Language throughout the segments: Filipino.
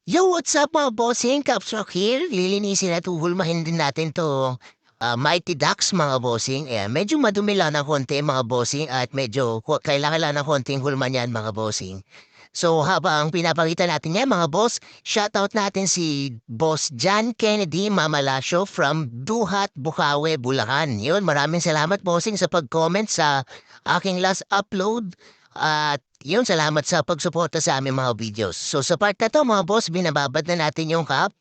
Yo, what's up mga bossing? Capsrock here. Lilinisin at uhulmahin din natin to. Mighty Ducks mga bossing. Medyo madumi lang ng konti mga bossing at medyo kailangan lang ng konting hulma niyan mga bossing. So habang pinapakita natin yan mga boss, shoutout natin si Boss John Kennedy Mamalasio from Duhat, Bukawe, Bulacan. Yun, maraming salamat bossing sa pag-comment sa aking last upload. At yun, salamat sa pagsuporta sa aming mga videos. So sa part na to mga boss, binababad na natin yung cup.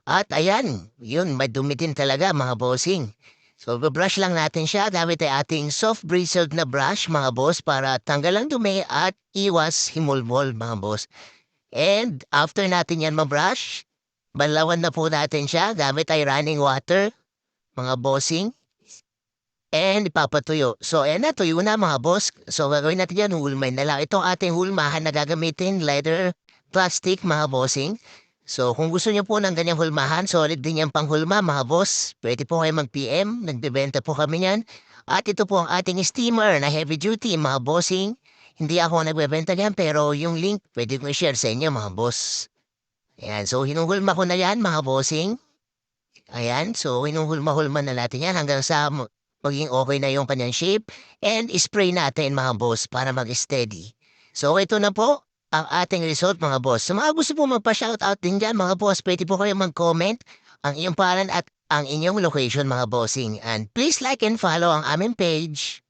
At ayan, yun, madumi din talaga mga bossing. So brush lang natin siya gamit ay ating soft bristled na brush mga boss para tanggal ang dumi at iwas himulmol mga boss. And after natin yan mabrush, balawan na po natin siya gamit ay running water mga bossing. And ipapatuyo. So, ayan na, tuyo na mga boss. So, gagawin natin yan, hulmahin na lang. Ito ang ating hulmahan na gagamitin, leather, plastic, mga bossing. So, kung gusto niyo po ng ganyang hulmahan, solid din yung panghulma, mga boss. Pwede po kayo mag-PM, nagbebenta po kami yan. At ito po ang ating steamer na heavy duty, mga bossing. Hindi ako nagbebenta yan, pero yung link, pwede ko i-share sa inyo, mga boss. Ayan, so hinuhulma ko na yan, mga bossing. Ayan, so hinuhulma-hulma na natin yan hanggang sa maging okay na yung kanyang shape and spray natin mga boss para mag-steady. So ito na po ang ating result mga boss. Sa mga gusto po magpa-shoutout din dyan mga boss, pwede po kayo mag-comment ang iyong pangalan at ang inyong location mga bossing. And please like and follow ang aming page.